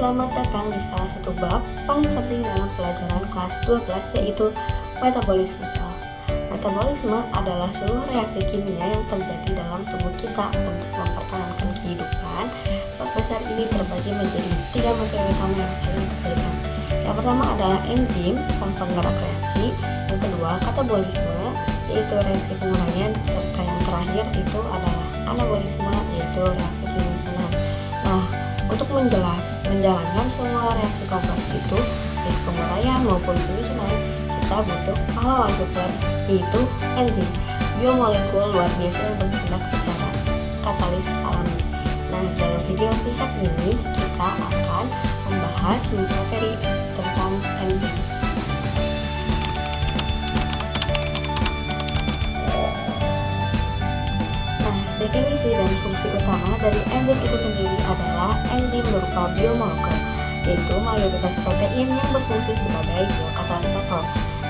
Selamat datang di salah satu bab paling penting dalam pelajaran kelas 12, yaitu metabolisme sel. Metabolisme adalah seluruh reaksi kimia yang terjadi dalam tubuh kita untuk mempertahankan kehidupan. Bab besar ini terbagi menjadi 3 materi utama yang saling berkaitan. Yang pertama adalah enzim, sang penggerak reaksi. Yang kedua, katabolisme, yaitu reaksi penguraian. Serta yang terakhir itu adalah anabolisme, yaitu reaksi penyusunan. Nah, untuk menjalankan semua reaksi kompleks itu, baik penguraian maupun penyusunan, kita butuh pahlawan super, yaitu enzim, biomolekul luar biasa yang bertindak secara katalis alami. Nah, dalam video singkat ini kita akan membahas materi tentang enzim. Definisi dan fungsi utama dari enzim itu sendiri adalah enzim berupa biomolekul, yaitu mayoritas protein yang berfungsi sebagai biokatalisator.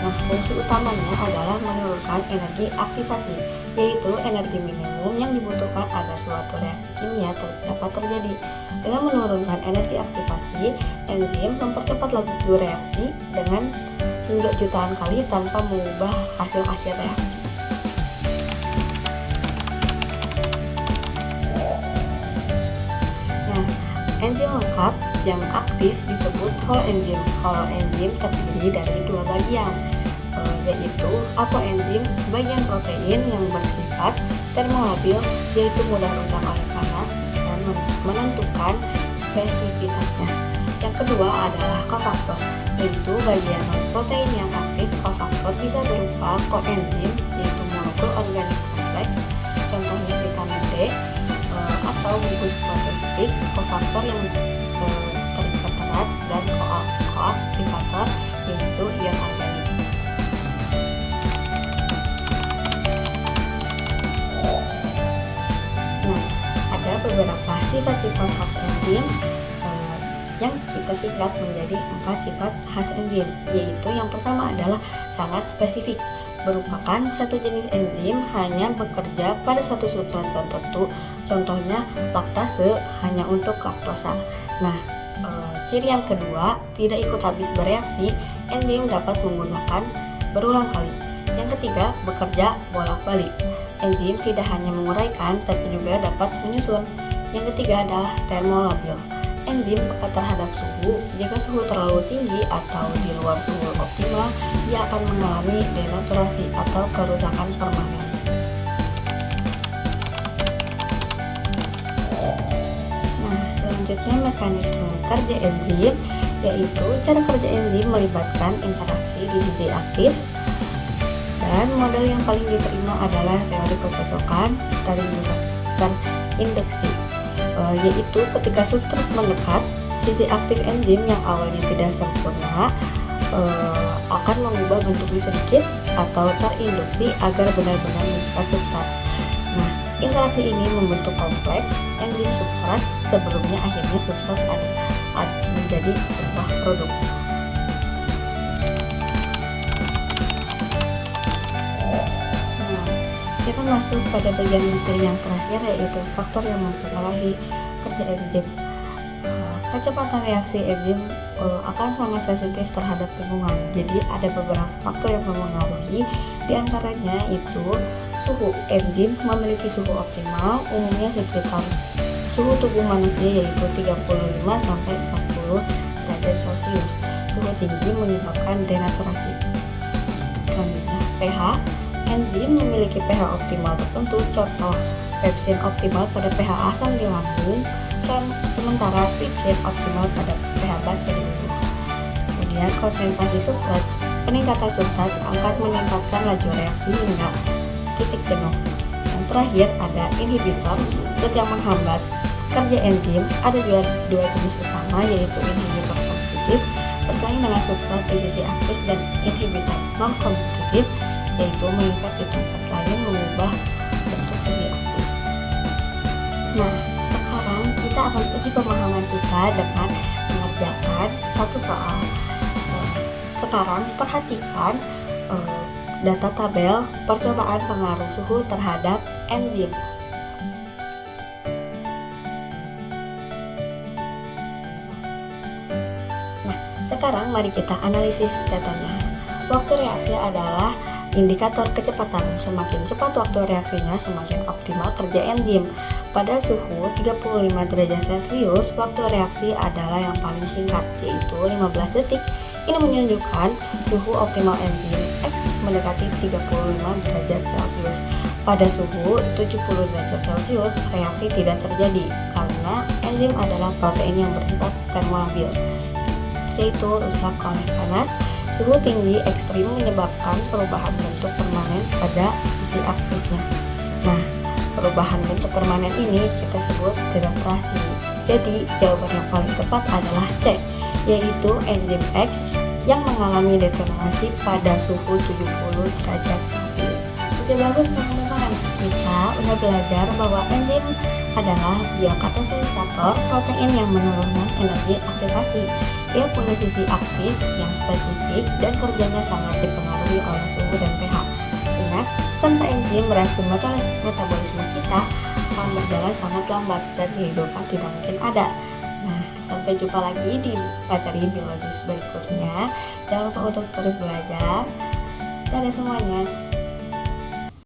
Nah, fungsi utamanya adalah menurunkan energi aktivasi, yaitu energi minimum yang dibutuhkan agar suatu reaksi kimia dapat terjadi. Dengan menurunkan energi aktivasi, enzim mempercepat laju reaksi dengan hingga jutaan kali tanpa mengubah hasil akhir reaksi. Enzim lengkap yang aktif disebut whole enzim. Whole enzim terdiri dari 2 bagian, yaitu apoenzim, bagian protein yang bersifat termolabil, yaitu mudah rusak oleh panas dan menentukan spesifitasnya. Yang kedua adalah kofaktor, yaitu bagian non-protein yang aktif. Kofaktor bisa berupa koenzim, yaitu molekul organik kompleks, contohnya vitamin D, atau gugus proteintik. Kofaktor yang terikat erat dan koaktivator, yaitu ion organik. Nah, ada beberapa sifat-sifat khas enzim yang kita singkat menjadi 4 sifat khas enzim, yaitu yang pertama adalah sangat spesifik, merupakan satu jenis enzim hanya bekerja pada satu substrat tertentu, contohnya laktase hanya untuk laktosa. Nah, ciri yang kedua, tidak ikut habis bereaksi, enzim dapat menggunakan berulang kali. Yang ketiga, bekerja bolak-balik, enzim tidak hanya menguraikan tapi juga dapat menyusun. Yang ketiga adalah termolabil, enzim peka terhadap suhu. Jika suhu terlalu tinggi atau di luar suhu optimal, dia akan mengalami denaturasi atau kerusakan permanen. Nah, selanjutnya mekanisme kerja enzim, yaitu cara kerja enzim melibatkan interaksi di sisi aktif, dan model yang paling diterima adalah teori kecocokan terinduksi, yaitu ketika substrat mendekat, sisi aktif enzim yang awalnya tidak sempurna akan mengubah bentuknya sedikit atau terinduksi agar benar-benar mendekat substrat. Nah, interaksi ini membentuk kompleks enzim substrat sebelumnya akhirnya substrat menjadi sebuah produk. Kita masuk pada bagian materi yang terakhir, yaitu faktor yang mempengaruhi kerja enzim. Kecepatan reaksi enzim akan sangat sensitif terhadap lingkungan. Jadi ada beberapa faktor yang mempengaruhi, diantaranya itu suhu. Enzim memiliki suhu optimal, umumnya sekitar suhu tubuh manusia, yaitu 35 sampai 40 derajat Celcius. Suhu tinggi menyebabkan denaturasi. Selanjutnya, pH. Enzim memiliki pH optimal tertentu, contoh pepsin optimal pada pH asam di lambung, sementara pipsin optimal pada pH basa di usus. Kemudian konsentrasi substrat, peningkatan substrat akan meningkatkan laju reaksi hingga titik jenuh. Yang terakhir ada inhibitor, zat yang menghambat kerja enzim. Ada dua jenis utama, yaitu inhibitor kompetitif bersaing dengan substrat di sisi aktif, dan inhibitor non kompetitif, yaitu mengikat di tempat lain mengubah bentuk sisi aktif. Nah, sekarang kita akan uji pemahaman kita dengan mengerjakan satu soal. Sekarang perhatikan data tabel percobaan pengaruh suhu terhadap enzim. Sekarang mari kita analisis datanya. Waktu reaksi adalah indikator kecepatan. Semakin cepat waktu reaksinya, semakin optimal kerja enzim. Pada suhu 35 derajat Celcius, waktu reaksi adalah yang paling singkat, yaitu 15 detik. Ini menunjukkan suhu optimal enzim X mendekati 35 derajat Celcius. Pada suhu 70 derajat Celcius, reaksi tidak terjadi karena enzim adalah protein yang bersifat termolabil, yaitu rusak oleh panas. Suhu tinggi ekstrim menyebabkan perubahan bentuk permanen pada sisi aktifnya. Nah, perubahan bentuk permanen ini kita sebut denaturasi. Jadi, jawaban yang paling tepat adalah C, yaitu enzim X yang mengalami detonasi pada suhu 70 derajat Celcius. Oke, bagus teman-teman. Kita udah belajar bahwa enzim adalah biokatalisator protein yang menurunkan energi aktivasi. Ia punya sisi aktif yang spesifik dan kerjanya sangat dipengaruhi oleh suhu dan pH. Ingat, tanpa enzim reaksi metabolisme kita akan berjalan sangat lambat dan kehidupan tidak mungkin ada. Nah, sampai jumpa lagi di materi biologis berikutnya. Jangan lupa untuk terus belajar. Dadah semuanya.